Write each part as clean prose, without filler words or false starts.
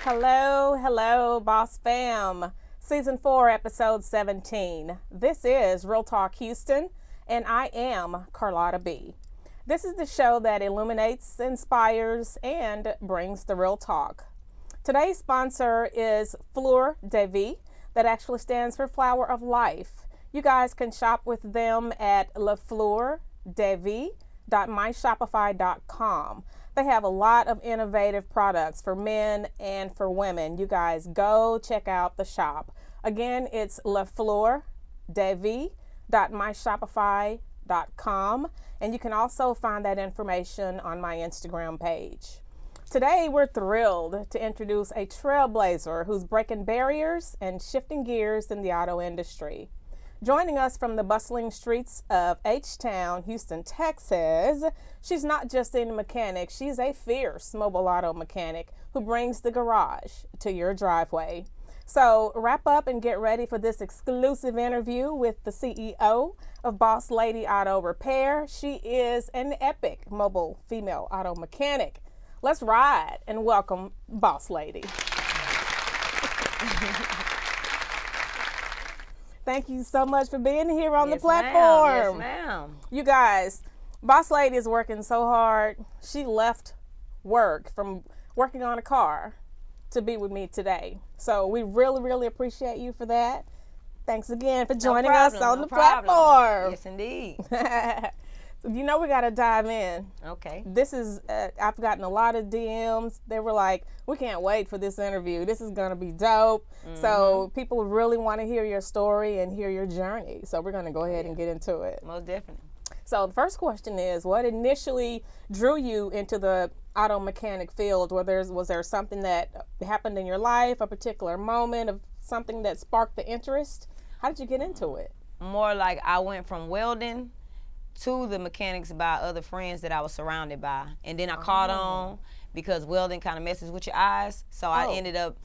Hello, hello, Boss Fam. Season 4, Episode 17. This is Real Talk Houston, and I am Carlotta B. This is the show that illuminates, inspires, and brings the real talk. Today's sponsor is Fleur de Vie, that actually stands for Flower of Life. You guys can shop with them at lafleurdevie.myshopify.com. They have a lot of innovative products for men and for women. You guys go check out the shop. Again, it's lafleurdevie.myshopify.com, and you can also find that information on my Instagram page. Today, we're thrilled to introduce a trailblazer who's breaking barriers and shifting gears in the auto industry. Joining us from the bustling streets of H-Town, Houston, Texas, she's not just a mechanic, she's a fierce mobile auto mechanic who brings the garage to your driveway. So wrap up and get ready for this exclusive interview with the CEO of Boss Lady Auto Repair. She is an epic mobile female auto mechanic. Let's ride and welcome Boss Lady. Thank you so much for being here on the platform. Yes, ma'am. You guys, Boss Lady is working so hard. She left work from working on a car to be with me today. So we really, really appreciate you for that. Thanks again for joining us on the platform. Yes, indeed. You know we got to dive in. Okay. This is, I've gotten a lot of DMs. They were like, we can't wait for this interview. This is going to be dope. So people really want to hear your story and hear your journey. So we're going to go ahead and get into it. Most definitely. So the first question is, what initially drew you into the auto mechanic field? Was there something that happened in your life, a particular moment of something that sparked the interest? How did you get into it? More like I went from welding to the mechanics by other friends that I was surrounded by. And then I caught on because welding kind of messes with your eyes. So I ended up,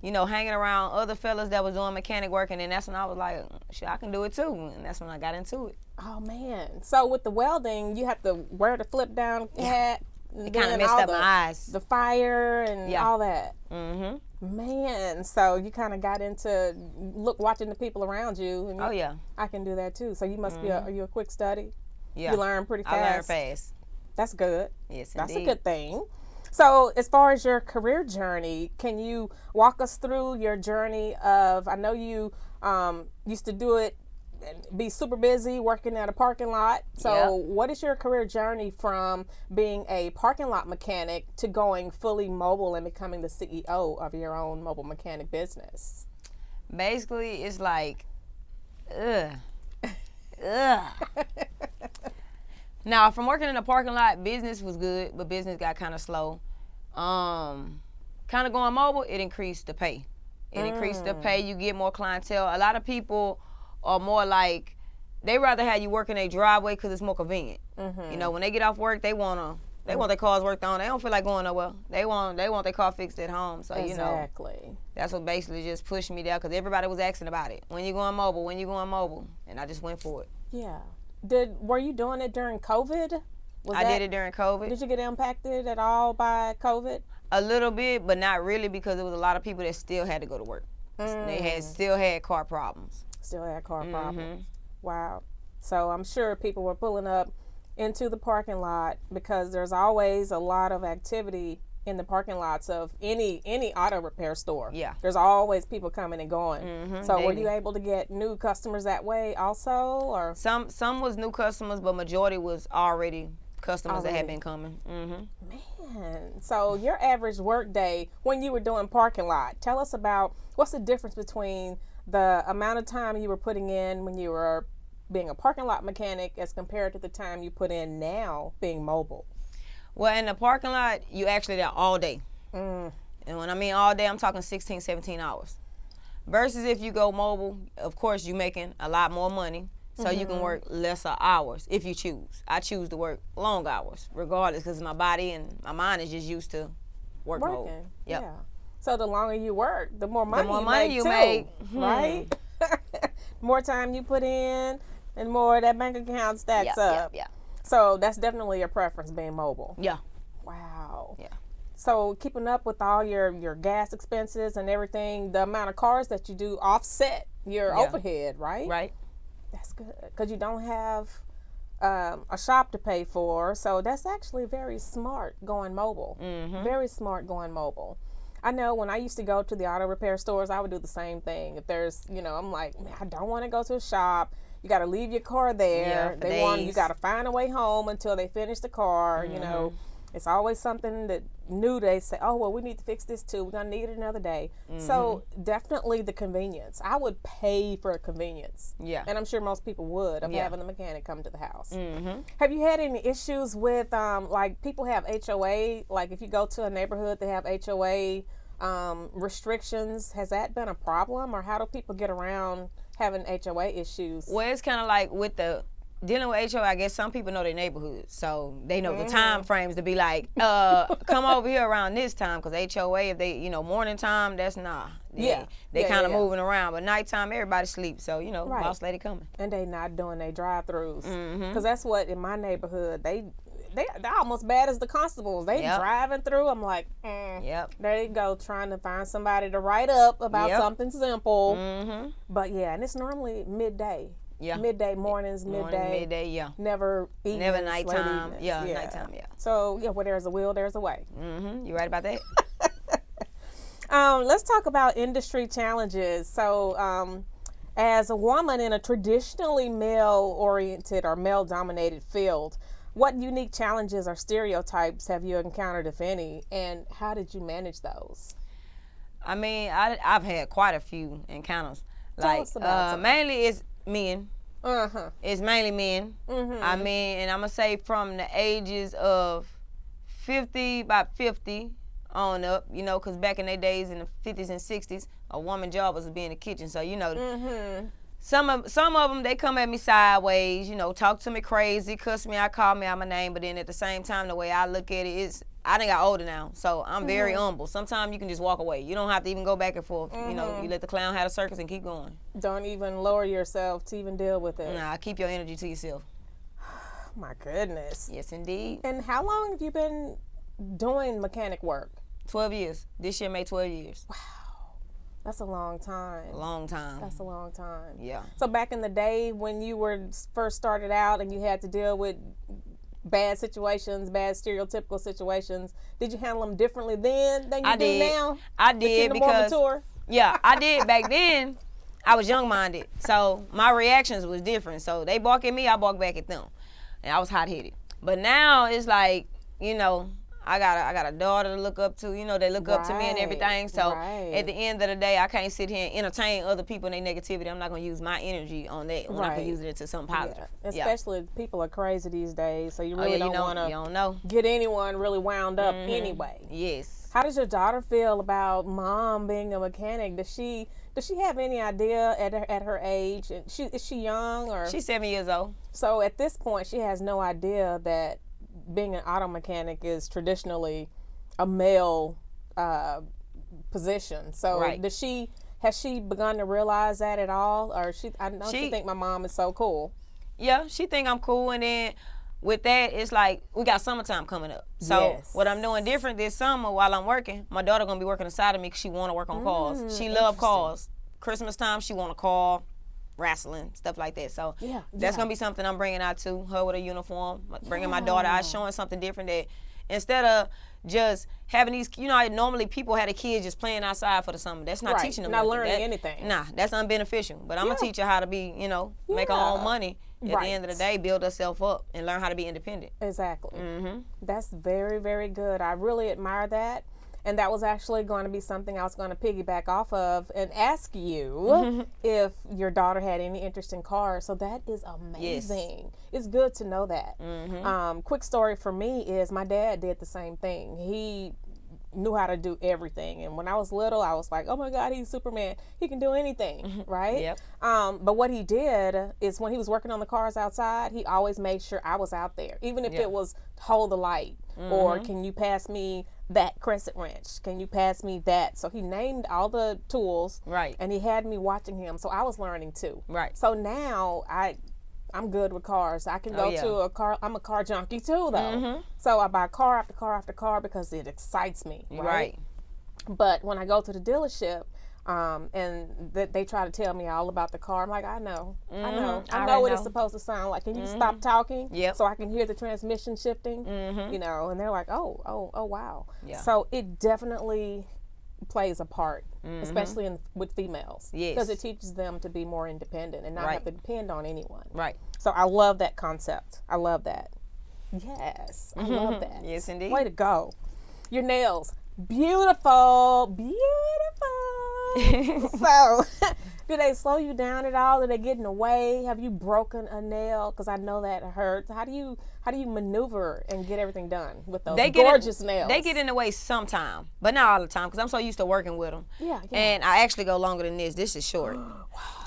hanging around other fellas that was doing mechanic work. And then that's when I was like, shit, I can do it too. And that's when I got into it. Oh, man. So with the welding, you have to wear the flip down hat. It kind of messed up my eyes. The fire and all that. Mm-hmm. Man, so you kind of got into watching the people around you. And I can do that too. So you must be are you a quick study? Yeah. You learn pretty fast. I learn fast. That's good. Yes, That's indeed. a good thing. So as far as your career journey, can you walk us through your journey of, I know you used to do it and be super busy working at a parking lot. So what is your career journey from being a parking lot mechanic to going fully mobile and becoming the CEO of your own mobile mechanic business? Basically, it's like, ugh. Now, from working in a parking lot, business was good, but business got kind of slow. Kind of going mobile, it increased the pay. You get more clientele. A lot of people are more like, they rather have you work in a driveway because it's more convenient. When they get off work, they want their cars worked on. They don't feel like going nowhere. They want their car fixed at home. So exactly. That's what basically just pushed me there because everybody was asking about it. When you going mobile? And I just went for it. Yeah. Were you doing it during COVID? I did it during COVID. Did you get impacted at all by COVID? A little bit, but not really because there was a lot of people that still had to go to work. They still had car problems. Still had car problems. Wow. So I'm sure people were pulling up into the parking lot because there's always a lot of activity in the parking lots of any auto repair store. Yeah. There's always people coming and going. So daily. Were you able to get new customers that way also, or? Some was new customers, but majority was already customers that had been coming. Man, so your average work day when you were doing parking lot, tell us about what's the difference between the amount of time you were putting in when you were being a parking lot mechanic as compared to the time you put in now being mobile? Well, in the parking lot, you actually there all day. And when I mean all day, I'm talking 16, 17 hours. Versus if you go mobile, of course, you're making a lot more money. So you can work lesser hours if you choose. I choose to work long hours, regardless, because my body and my mind is just used to working mode. Yep. Yeah. So the longer you work, the more money you make, right? More time you put in, and more that bank account stacks up. Yeah. So that's definitely a preference, being mobile. Yeah. Wow. Yeah. So keeping up with all your gas expenses and everything, the amount of cars that you do offset your overhead, right? Right. That's good because you don't have a shop to pay for. So that's actually very smart going mobile. Very smart going mobile. I know when I used to go to the auto repair stores, I would do the same thing. If there's, I'm like, man, I don't want to go to a shop. You got to leave your car there. You got to find a way home until they finish the car. It's always something that new. They say, oh, well, we need to fix this too. We're going to need it another day. So definitely the convenience. I would pay for a convenience. Yeah. And I'm sure most people would of having the mechanic come to the house. Have you had any issues with, like people have HOA, like if you go to a neighborhood, they have HOA restrictions. Has that been a problem, or how do people get around having HOA issues? Well, it's kind of like with dealing with HOA, I guess some people know their neighborhood, so they know the time frames to be like, come over here around this time, because HOA, if they, morning time, that's nah. They kind of moving around, but nighttime, everybody sleeps, so, boss lady coming. And they not doing their drive-throughs, because that's what, in my neighborhood, they're almost bad as the constables. They driving through. I'm like, there you go, trying to find somebody to write up about something simple. But yeah, and it's normally midday. Yeah. Midday, mornings, midday. Yeah. Never evenings, never nighttime. Nighttime, So, where there's a will, there's a way. You right about that? Let's talk about industry challenges. So, as a woman in a traditionally male-oriented or male-dominated field, what unique challenges or stereotypes have you encountered, if any, and how did you manage those? I mean, I've had quite a few encounters. Tell us about mainly it's men. It's mainly men. I mean, and I'm gonna say from the ages of 50 on up, because back in their days in the 50s and 60s, a woman's job was to be in the kitchen. So some of them, they come at me sideways, talk to me crazy, cuss me out, call me out my name. But then at the same time, the way I look at it is, I done got older now, so I'm very humble. Sometimes you can just walk away. You don't have to even go back and forth. You let the clown have a circus and keep going. Don't even lower yourself to even deal with it. Nah, keep your energy to yourself. My goodness. Yes, indeed. And how long have you been doing mechanic work? 12 years. This year made 12 years. Wow. That's a long time. A long time. That's a long time. Yeah. So back in the day when you were first started out and you had to deal with bad situations, bad stereotypical situations, did you handle them differently then than you do now? I did because I did back then. I was young-minded, so my reactions was different. So they bark at me, I bark back at them, and I was hot-headed. But now it's like, I got a daughter to look up to. They look up to me and everything. So at the end of the day, I can't sit here and entertain other people and their negativity. I'm not going to use my energy on that when I can use it into something positive. Especially if people are crazy these days, so you really don't want to get anyone really wound up anyway. Yes. How does your daughter feel about mom being a mechanic? Does she have any idea at her age? And is she young or? She's 7 years old. So at this point, she has no idea that being an auto mechanic is traditionally a male position. So has she begun to realize that at all? Or she think my mom is so cool? Yeah, she think I'm cool. And then with that, it's like we got summertime coming up. So what I'm doing different this summer while I'm working, my daughter going to be working aside of me because she want to work on cars. She love cars. Christmas time, she want a car. Wrestling, stuff like that. So that's going to be something I'm bringing out to her with a uniform, bringing my daughter out, showing something different that instead of just having these, normally people had a kid just playing outside for the summer. That's not teaching them not learning anything. Nah, that's unbeneficial. But I'm going to teach her how to be, make her own money. At the end of the day, build herself up and learn how to be independent. Exactly. That's very, very good. I really admire that. And that was actually going to be something I was going to piggyback off of and ask you if your daughter had any interest in cars. So that is amazing. Yes. It's good to know that. Quick story for me is my dad did the same thing. He knew how to do everything. And when I was little, I was like, oh my God, he's Superman. He can do anything, right? Yep. But what he did is when he was working on the cars outside, he always made sure I was out there. Even if it was hold the light or can you pass me that crescent wrench? Can you pass me that? So he named all the tools. Right. And he had me watching him. So I was learning too. Right. So now I'm good with cars. I can Oh, go yeah. to a car. I'm a car junkie too, though. Mhm. So I buy car after car after car because it excites me, right? Right. But when I go to the dealership, and they try to tell me all about the car, I'm like, I know I what already it's know. supposed to sound like. Can you stop talking Yep. so I can hear the transmission shifting? Mhm. You know, and they're like, oh, wow. Yeah. So it definitely plays a part, especially with females, Yes. because it teaches them to be more independent and not Right. have to depend on anyone. Right. So I love that concept. I love that. Yes, I love that. Yes, indeed. Way to go. Your nails, beautiful, beautiful. So, do they slow you down at all? Do they get in the way? Have you broken a nail? Because I know that hurts. How do you maneuver and get everything done with those gorgeous nails? They get in the way sometime, but not all the time because I'm so used to working with them. Yeah. And I actually go longer than this. This is short.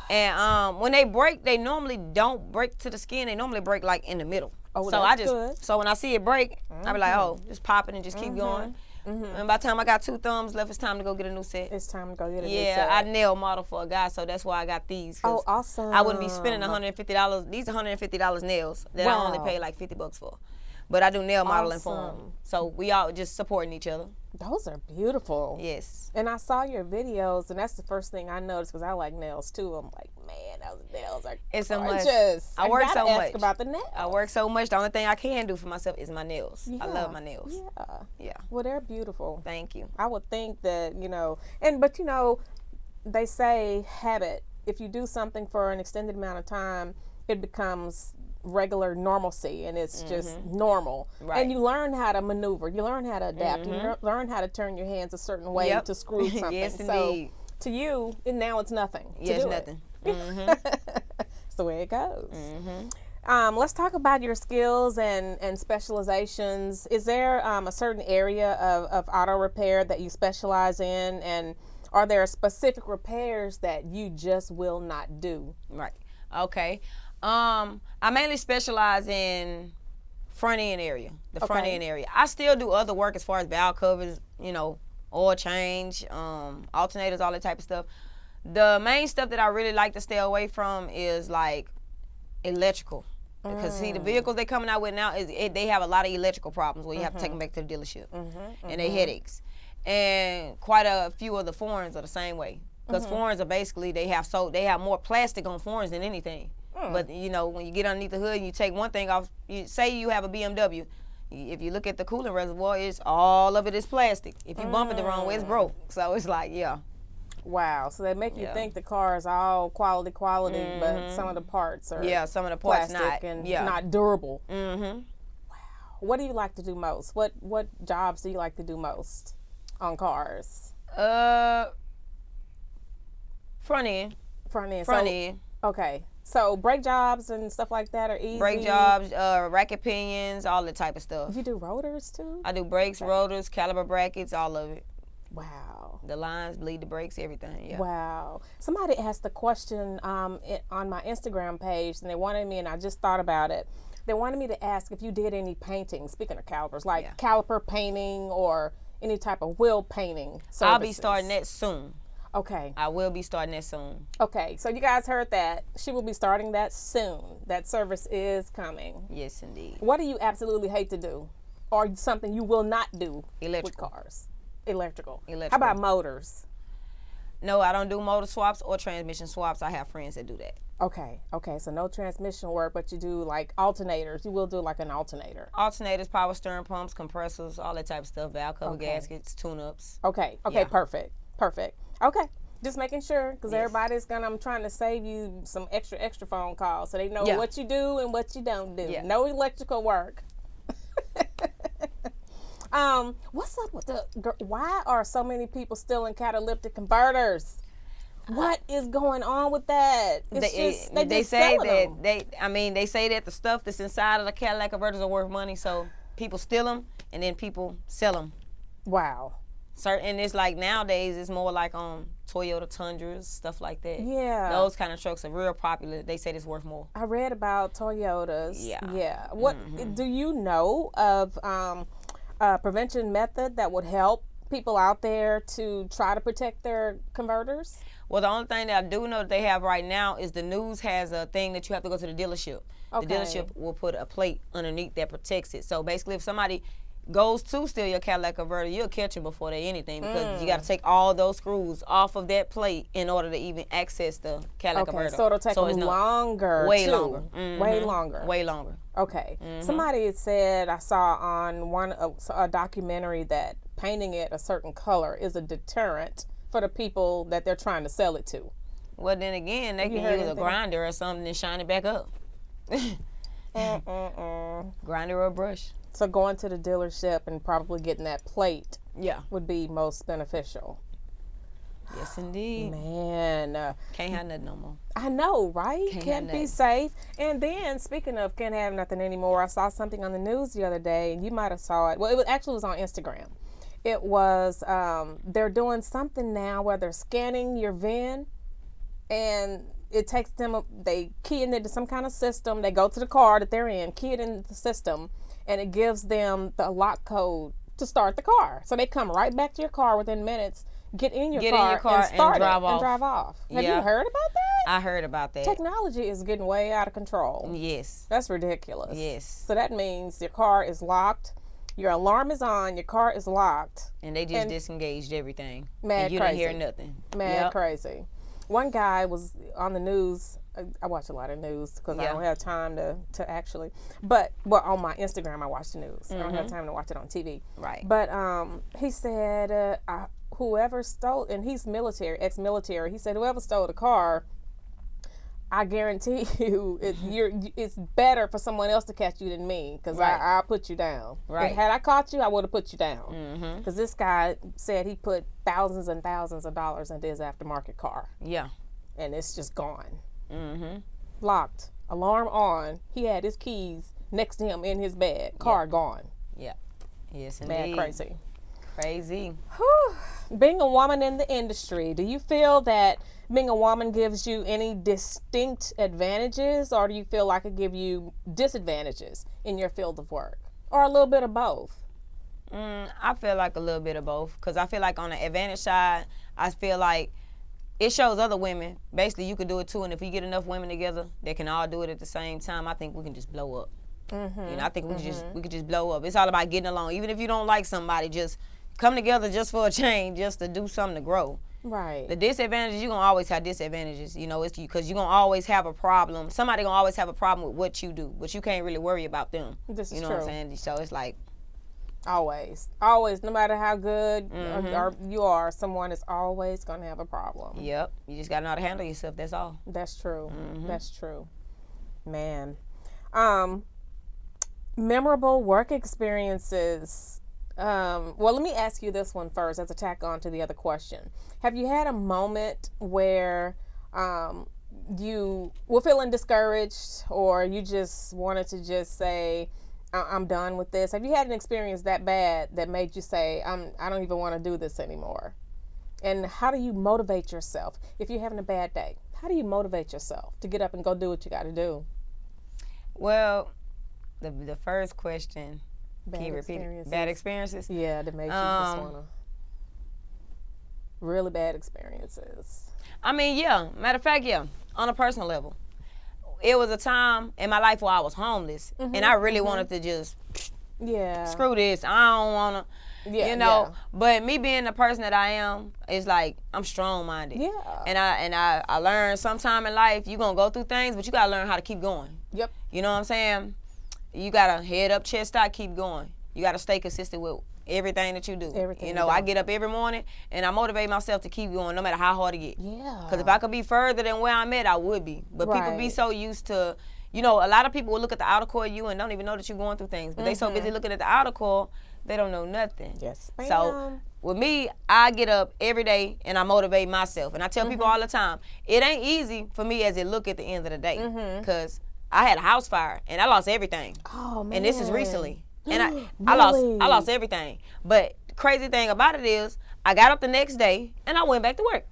And when they break, they normally don't break to the skin. They normally break like in the middle. Oh, so that's I just good. so when I see it break, I be like, oh, just pop it and just keep going. And by the time I got 2 thumbs left, it's time to go get a new set. It's time to go get a new Yeah, set. I nail model for a guy, so that's why I got these. Oh, awesome. I wouldn't be spending $150. These are $150 nails that I only pay like $50 for. But I do nail modeling for them. So we all just supporting each other. Those are beautiful. Yes. And I saw your videos, and that's the first thing I noticed because I like nails too. I'm like, man, those nails are It's so much. gorgeous. I work gotta so ask much. about the nails. I work so much. The only thing I can do for myself is my nails. I love my nails. Yeah. Yeah. Well, they're beautiful. Thank you. I would think that, but they say habit. If you do something for an extended amount of time, it becomes regular normalcy, and it's just normal. Right. And you learn how to maneuver. You learn how to adapt. You learn how to turn your hands a certain way to screw something. Yes, so indeed. to you, and now it's nothing. Yes, to do nothing. It's the way it goes. Let's talk about your skills and specializations. Is there a certain area of auto repair that you specialize in, and are there specific repairs that you just will not do? Right. Okay. I mainly specialize in front end area, the front end area. I still do other work as far as valve covers, oil change, alternators, all that type of stuff. The main stuff that I really like to stay away from is like electrical. Because see, the vehicles they coming out with now they have a lot of electrical problems where you have to take them back to the dealership, and they headaches. And quite a few of the foreigns are the same way. Because foreigns are basically they have more plastic on foreigns than anything. But when you get underneath the hood and you take one thing off, say you have a BMW, if you look at the coolant reservoir, all of it is plastic. If you bump it the wrong way, it's broke. So it's like, yeah. Wow. So they make you think the car is all quality, but some of the parts are some of the parts plastic not and not durable. Wow. What do you like to do most? What jobs do you like to do most on cars? Front end. Front end. Front end. Okay. So brake jobs and stuff like that are easy? Brake jobs, racket pinions, all that type of stuff. You do rotors too? I do brakes, rotors, caliper brackets, all of it. Wow. The lines, bleed the brakes, everything, yeah. Wow. Somebody asked the question on my Instagram page, and they wanted me, and I just thought about it. They wanted me to ask if you did any painting, speaking of calipers, like caliper painting or any type of wheel painting services. I'll be starting that soon. Okay. I will be starting that soon. Okay, so you guys heard that. She will be starting that soon. That service is coming. Yes, indeed. What do you absolutely hate to do? Or something you will not do Electrical. with cars? Electrical. Electrical. How about motors? No, I don't do motor swaps or transmission swaps. I have friends that do that. Okay, so no transmission work, but you do like alternators. You will do like an alternator. Alternators, power steering pumps, compressors, all that type of stuff, valve cover gaskets, tune-ups. Okay, Yeah. perfect. Okay, just making sure, because everybody's I'm trying to save you some extra phone calls so they know what you do and what you don't do. Yeah. No electrical work. What's up with why are so many people still in catalytic converters? What is going on with that? It's They say that the stuff that's inside of the Cadillac converters are worth money, so people steal them and then people sell them. Wow. And it's like nowadays it's more like on Toyota Tundras, stuff like that. Yeah. Those kind of trucks are real popular. They say it's worth more. I read about Toyotas. Yeah. What do you know of a prevention method that would help people out there to try to protect their converters? Well, the only thing that I do know that they have right now is the news has a thing that you have to go to the dealership. Okay. The dealership will put a plate underneath that protects it. So basically, if somebody goes to steal your Cadillac converter, you'll catch them before they anything, because you got to take all those screws off of that plate in order to even access the Cadillac converter. So it'll take them longer. Way too. longer. Way longer. Way longer. Okay. Somebody had said, I saw on a documentary, that painting it a certain color is a deterrent for the people that they're trying to sell it to. Well, then again, they can use a grinder or something and shine it back up. Grinder or a brush. So going to the dealership and probably getting that plate, yeah, would be most beneficial. Yes, indeed. Man. Can't have nothing no more. I know, right? Can't be safe. And then, speaking of can't have nothing anymore, I saw something on the news the other day, and you might have saw it. Well, it was on Instagram. It was, they're doing something now where they're scanning your VIN, and it takes them, they key it into some kind of system. They go to the car that they're in, key it into the system, and it gives them the lock code to start the car. So they come right back to your car within minutes, get in your car and start it and drive off. Have you heard about that? I heard about that. Technology is getting way out of control. Yes. That's ridiculous. Yes. So that means your car is locked, your alarm is on, your car is locked. And they just disengaged everything. Mad and you crazy. didn't hear nothing. Mad crazy. One guy was on the news. I watch a lot of news because I don't have time to actually. But, well, on my Instagram, I watch the news. I don't have time to watch it on TV. Right. But he said whoever stole, and he's military, ex-military, he said whoever stole the car, I guarantee you it's better for someone else to catch you than me, because I'll put you down. Right. Had I caught you, I would have put you down. Because this guy said he put thousands and thousands of dollars into his aftermarket car. Yeah. And it's just gone. Locked, alarm on. He had his keys next to him in his bed. Car gone. Yeah. Yes, indeed. Mad crazy. Crazy. Whew. Being a woman in the industry, do you feel that being a woman gives you any distinct advantages, or do you feel like it gives you disadvantages in your field of work, or a little bit of both? I feel like a little bit of both, because I feel like on the advantage side, I feel like it shows other women, basically you could do it too, and if we get enough women together that can all do it at the same time, I think we can just blow up. You know, I think we could just blow up. It's all about getting along. Even if you don't like somebody, just come together just for a change, just to do something to grow. Right. The disadvantages, you're going to always have disadvantages, you know, it's because you're going to always have a problem. Somebody going to always have a problem with what you do, but you can't really worry about them. This is you know true. what I'm saying? So it's like, always, no matter how good or you are, someone is always going to have a problem. Yep. You just got to know how to handle yourself. That's all. That's true. That's true. Man. Memorable work experiences. Well, let me ask you this one first as a tack on to the other question. Have you had a moment where you were feeling discouraged, or you just wanted to just say, I'm done with this? Have you had an experience that bad that made you say, I don't even want to do this anymore? And how do you motivate yourself if you're having a bad day? How do you motivate yourself to get up and go do what you got to do? Well, the first question, Bad can you repeat it? experiences. Bad experiences? Yeah, that makes you just want to. Really bad experiences. I mean, yeah. Matter of fact, yeah. On a personal level, it was a time in my life where I was homeless, and I really wanted to just screw this. I don't want to, you know. But me being the person that I am, it's like I'm strong-minded. Yeah. And I learned sometime in life you're gonna go through things, but you gotta learn how to keep going. Yep. You know what I'm saying? You gotta head up, chest out, keep going. You gotta stay consistent with everything that you do. Everything you know, I get up every morning and I motivate myself to keep going no matter how hard it gets. Yeah. Because if I could be further than where I'm at, I would be. But people be so used to, you know, a lot of people will look at the outer core of you and don't even know that you're going through things. But they so busy looking at the outer core, they don't know nothing. Yes, ma'am. So with me, I get up every day and I motivate myself. And I tell people all the time, it ain't easy for me as it look at the end of the day. Because I had a house fire and I lost everything. Oh, man. And this is recently. And Really? I lost everything. But the crazy thing about it is I got up the next day and I went back to work.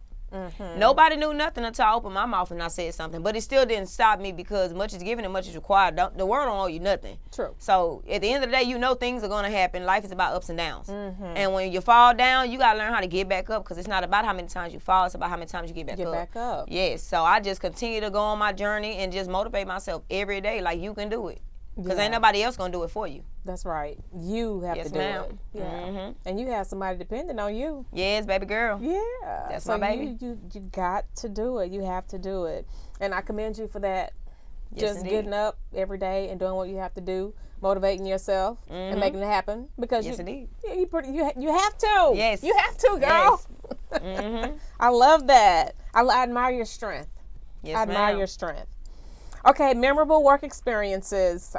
Nobody knew nothing until I opened my mouth and I said something. But it still didn't stop me because much is given and much is required. The world don't owe you nothing. True. So at the end of the day, you know things are going to happen. Life is about ups and downs. And when you fall down, you got to learn how to get back up because it's not about how many times you fall. It's about how many times you get back up. Get back up. Yes. So I just continue to go on my journey and just motivate myself every day like you can do it. Because ain't nobody else going to do it for you. That's right. You have to do it. Yeah. And you have somebody depending on you. Yes, baby girl. Yeah. That's so my baby. You got to do it. You have to do it. And I commend you for that. Yes, just indeed. getting up every day and doing what you have to do, motivating yourself and making it happen. Because Yes, indeed. you have to. Yes. You have to, girl. Yes. I love that. I admire your strength. Yes, I admire ma'am. your strength. Okay, memorable work experiences.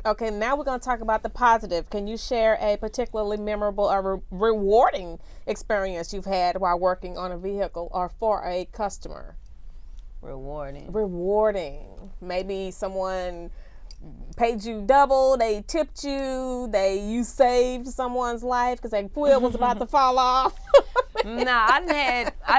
Okay, now we're going to talk about the positive. Can you share a particularly memorable or rewarding experience you've had while working on a vehicle or for a customer? Rewarding. Maybe someone paid you double, they tipped you, you saved someone's life because their wheel was about to fall off. Nah, I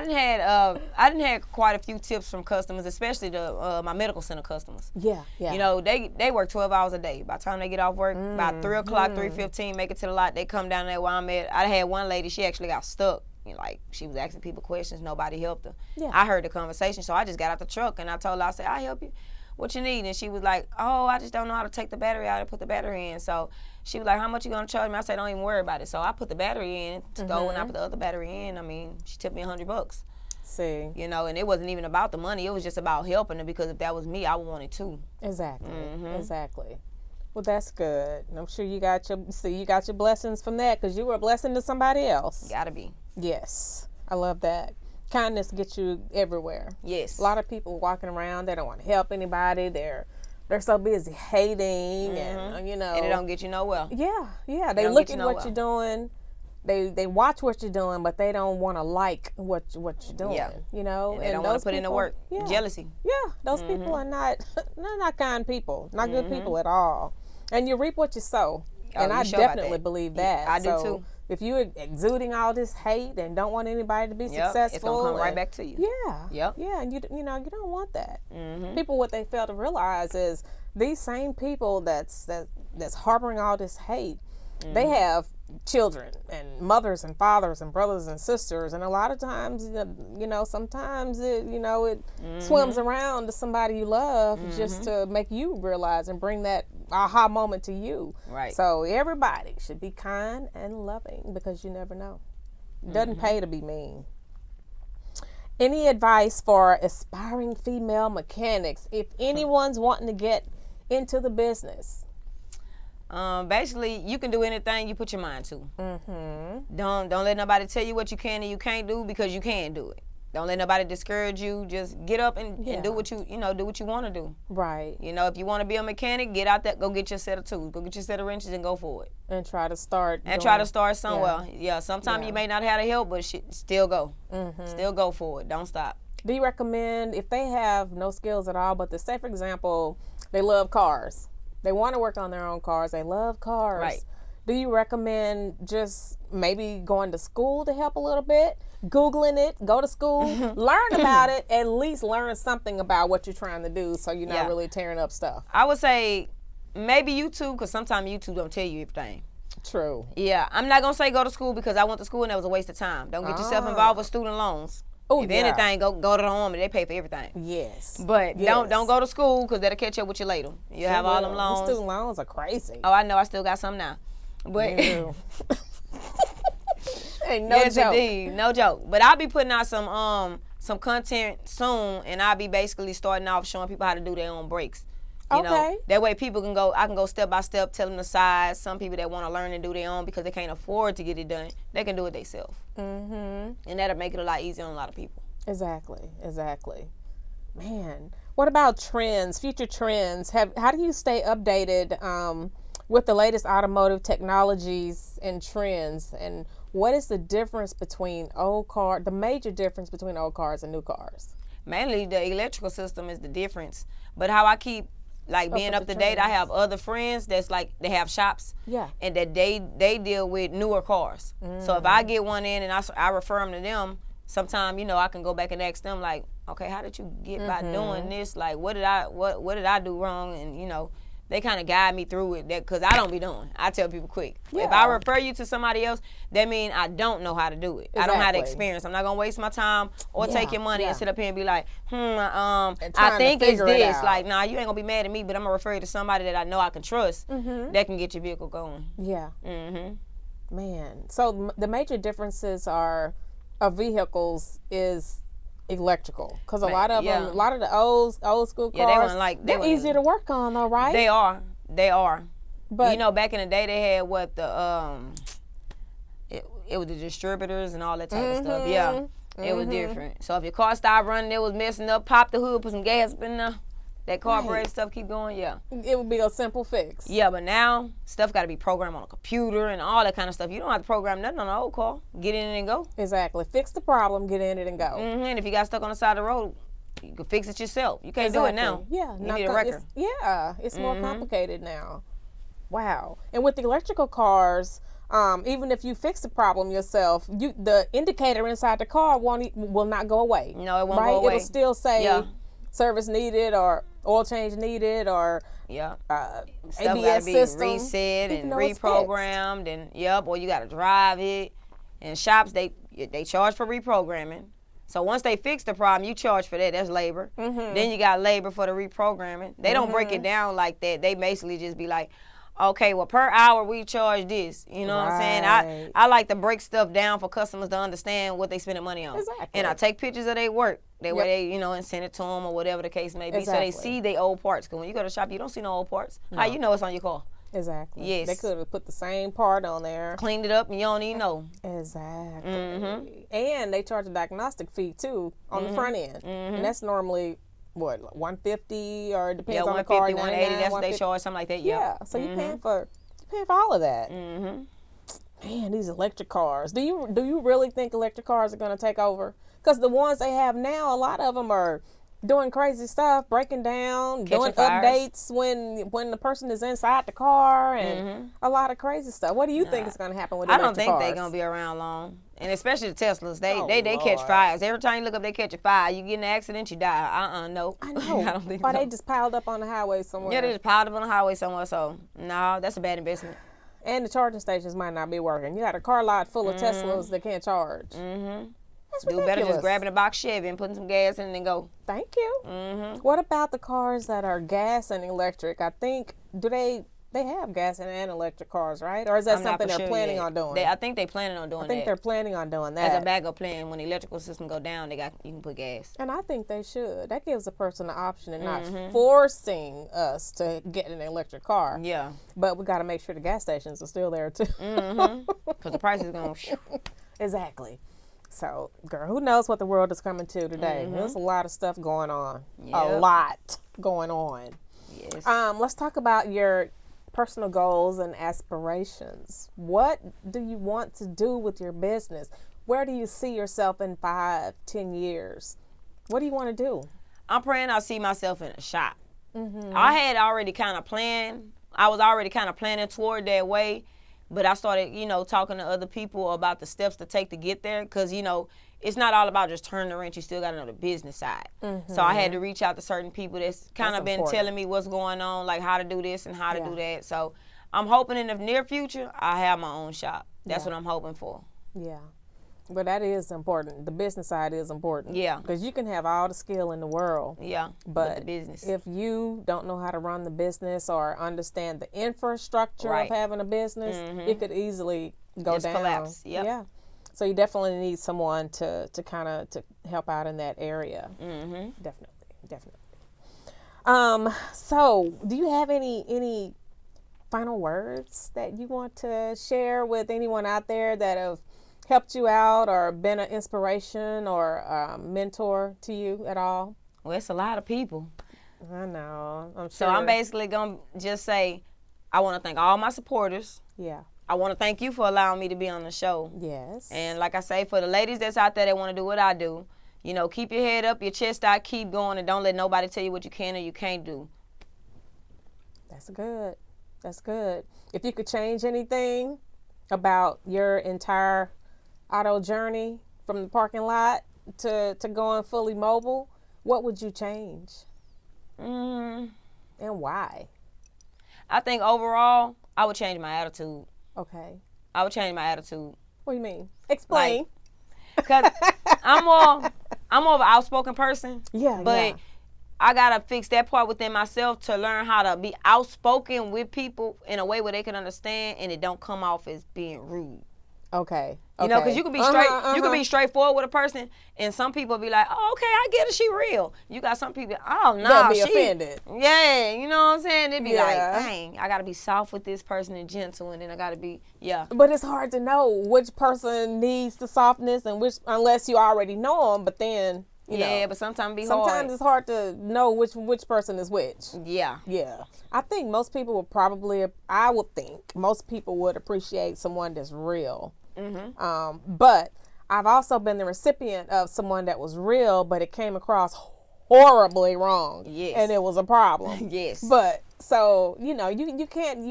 didn't had quite a few tips from customers, especially my medical center customers. Yeah. You know, they work 12 hours a day. By the time they get off work, about 3 o'clock, 3:15, make it to the lot, they come down there where I'm at. I had one lady, she actually got stuck. Like, she was asking people questions, nobody helped her. Yeah. I heard the conversation, so I just got out the truck and I told her, I said, I'll help you. What you need? And she was like, oh, I just don't know how to take the battery out and put the battery in. So she was like, how much you gonna charge me? I said, don't even worry about it. So I put the battery in to go when I put the other battery in. I mean, she tipped me $100. See. You know, and it wasn't even about the money. It was just about helping her because if that was me, I would want it too. Exactly. Exactly. Well, that's good. And I'm sure you got your blessings from that because you were a blessing to somebody else. Gotta be. Yes. I love that. Kindness gets you everywhere. Yes. A lot of people walking around, they don't want to help anybody. They're so busy hating and, And it don't get you nowhere. Yeah. They look at what you're doing. They watch what you're doing, but they don't want to like what you're doing. Yeah. You know, and they don't want to put in the work. Yeah. Jealousy. Yeah, those people are not kind people, not good people at all. And you reap what you sow. And I definitely believe that. I do too. If you're exuding all this hate and don't want anybody to be successful, it's gonna come right back to you. Yeah. And you don't want that. People, what they fail to realize is these same people that's harboring all this hate, they have children and mothers and fathers and brothers and sisters, and a lot of times, sometimes it swims around to somebody you love just to make you realize and bring that aha moment to you. Right. So everybody should be kind and loving because you never know. It doesn't pay to be mean. Any advice for aspiring female mechanics if anyone's wanting to get into the business? Basically, you can do anything you put your mind to. Don't let nobody tell you what you can and you can't do because you can do it. Don't let nobody discourage you. Just get up and do what you want to do. Right. If you want to be a mechanic, get out there, go get your set of tools, go get your set of wrenches and go for it. And try to start. Somewhere. Yeah. Sometimes you may not have the help, but still go. Still go for it. Don't stop. Do you recommend if they have no skills at all, but say for example, they love cars. They want to work on their own cars. They love cars. Right. Do you recommend just maybe going to school to help a little bit? Googling it, go to school, learn about it, at least learn something about what you're trying to do so you're not really tearing up stuff. I would say maybe YouTube, because sometimes YouTube don't tell you everything. True. Yeah, I'm not going to say go to school because I went to school and that was a waste of time. Don't get yourself involved with student loans. If anything, go to the Army. They pay for everything. Yes. But don't go to school because that'll catch up with you later. You have all them loans. Student loans are crazy. Oh, I know. I still got some now. But ain't no joke. Indeed, no joke. But I'll be putting out some content soon, and I'll be basically starting off showing people how to do their own brakes. You know, that way people can go. I can go step by step, tell them the size. Some people that want to learn and do their own because they can't afford to get it done, they can do it themselves. And that'll make it a lot easier on a lot of people. Exactly. Man, what about trends? Future trends? How do you stay updated with the latest automotive technologies and trends? And what is the difference between the major difference between old cars and new cars? Mainly the electrical system is the difference. But how I keep being up to date, I have other friends that's they have shops. Yeah. And that they deal with newer cars. So if I get one in and I refer them to them, sometimes, I can go back and ask them, like, okay, how did you get by doing this? Like, what did I do wrong? And, they kind of guide me through it, because I don't be doing. I tell people quick. Yeah. If I refer you to somebody else, that means I don't know how to do it. Exactly. I don't have the experience. I'm not going to waste my time or take your money and sit up here and be like, I think it's this. Like, nah, you ain't going to be mad at me, but I'm going to refer you to somebody that I know I can trust that can get your vehicle going. Yeah. Man. So the major differences of vehicles is electrical, because a lot of them, a lot of the old school cars, they're easier to work on, though, right? They are. But back in the day, they had it was the distributors and all that type of stuff. Yeah, it was different. So if your car stopped running, it was messing up, pop the hood, put some gas up in there. That carburetor stuff keep going, It would be a simple fix. Yeah, but now stuff got to be programmed on a computer and all that kind of stuff. You don't have to program nothing on an old car. Get in it and go. Exactly. Fix the problem, get in it and go. And if you got stuck on the side of the road, you can fix it yourself. You can't do it now. Yeah. You need a wrecker. It's more complicated now. Wow. And with the electrical cars, even if you fix the problem yourself, the indicator inside the car will not go away. No, it won't go away. It'll still say service needed or oil change needed or ABS system reset and reprogrammed or you got to drive it. And shops, they charge for reprogramming. So once they fix the problem, you charge for that. That's labor. Then you got labor for the reprogramming. They don't break it down like that. They basically just be like, okay, well, per hour we charge this. You know what I'm saying? I like to break stuff down for customers to understand what they spending money on. Exactly. And I take pictures of their work. That way they, and send it to them or whatever the case may be. So they see their old parts. Because when you go to the shop, you don't see no old parts. No. How you know it's on your car? Exactly. Yes. They could have put the same part on there. Cleaned it up and you don't even know. Exactly. And they charge a diagnostic fee, too, on the front end. And that's normally, what, $150 or it depends on the car. $150, $180, that's what they charge, something like that. Yeah. So you're paying for all of that. Man, these electric cars. Do you really think electric cars are going to take over? Because the ones they have now, a lot of them are doing crazy stuff, breaking down, doing updates when the person is inside the car, and a lot of crazy stuff. What do you think is going to happen with electric cars? I don't think they're going to be around long. And especially the Teslas, they catch fires. Every time you look up, they catch a fire. You get in an accident, you die. No. I know. I don't think so. They just piled up on the highway somewhere. Yeah, they just piled up on the highway somewhere. So, no, that's a bad investment. And the charging stations might not be working. You got a car lot full of Teslas that can't charge. That's ridiculous. Do better just grabbing a box Chevy and putting some gas in it and go. Thank you. What about the cars that are gas and electric? I think, do they have gas and electric cars, right? Or is that something they're planning on doing? I think they're planning on doing that. I think they're planning on doing that. As a backup plan, when the electrical system go down, you can put gas. And I think they should. That gives a person the option and not forcing us to get an electric car. Yeah. But we got to make sure the gas stations are still there, too. Because the price is going to... Exactly. So, girl, who knows what the world is coming to today? There's a lot of stuff going on. Yep. A lot going on. Yes. Let's talk about your personal goals and aspirations. What do you want to do with your business? Where do you see yourself in 5, 10 years? What do you want to do? I'm praying I'll see myself in a shop. I had already kind of planned. I was already kind of planning toward that way. But I started, talking to other people about the steps to take to get there. Because, it's not all about just turning the wrench. You still got to know the business side. So I had to reach out to certain people that's kind of been telling me what's going on, like how to do this and how to do that. So I'm hoping in the near future, I have my own shop. That's what I'm hoping for. Yeah. But that is important. The business side is important. Yeah. Because you can have all the skill in the world. Yeah. But the business. If you don't know how to run the business or understand the infrastructure of having a business, it could easily go just down. Collapse. Yep. Yeah. So you definitely need someone to kind of to help out in that area. Definitely. So do you have any final words that you want to share with anyone out there that have helped you out or been an inspiration or mentor to you at all? Well, it's a lot of people. I know. I'm sure. So I'm basically going to just say, I want to thank all my supporters. Yeah. I want to thank you for allowing me to be on the show. Yes. And like I say, for the ladies that's out there that want to do what I do, keep your head up, your chest out, keep going, and don't let nobody tell you what you can or you can't do. That's good. If you could change anything about your entire auto journey from the parking lot to going fully mobile, what would you change? And why? I think overall, I would change my attitude. Okay. I would change my attitude. What do you mean? Explain. Because I'm more of an outspoken person. Yeah, but I gotta fix that part within myself to learn how to be outspoken with people in a way where they can understand and it don't come off as being rude. Okay. You know, because you can be straight, you can be straightforward with a person, and some people be like, "Oh, okay, I get it, she real." You got some people, "Oh no, they'll be she offended." Yeah, you know what I'm saying? They'd be like, "Dang, I gotta be soft with this person and gentle, and then I gotta be But it's hard to know which person needs the softness and which, unless you already know them. But then you know, but sometimes sometimes it's hard to know which person is which. Yeah. I think most people would probably. I would think most people would appreciate someone that's real. But I've also been the recipient of someone that was real, but it came across horribly wrong. Yes. And it was a problem. Yes. But so, you know, you can't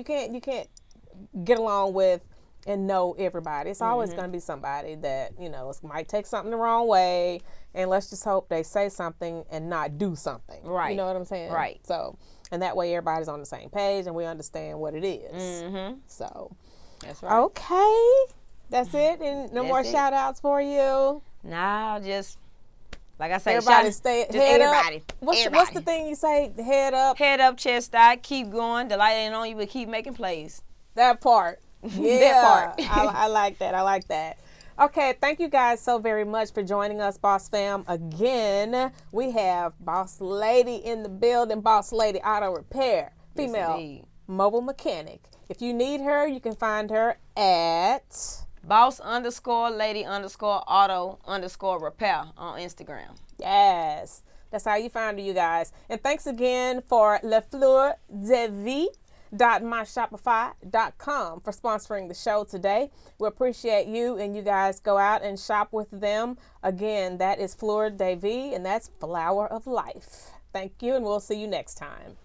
get along with and know everybody. It's always going to be somebody that, you know, might take something the wrong way, and let's just hope they say something and not do something. Right. You know what I'm saying? Right. So, and that way everybody's on the same page and we understand what it is. So, that's right. Okay. That's it? And no more shout outs for you? Nah, just like I say, everybody stay head everybody. Up. What's the thing you say? Head up. Head up, chest out, keep going. The light ain't on you, but keep making plays. That part. Yeah. That part. I like that. I like that. Okay, thank you guys so very much for joining us, Boss Fam. Again, we have Boss Lady in the building, Boss Lady Auto Repair, female mobile mechanic. If you need her, you can find her at boss_lady_auto_repair on Instagram. Yes, that's how you find her, you guys. And thanks again for lefleurdevis.myshopify.com for sponsoring the show today. We appreciate you, and you guys go out and shop with them. Again, that is Fleur de Vie, and that's Flower of Life. Thank you, and we'll see you next time.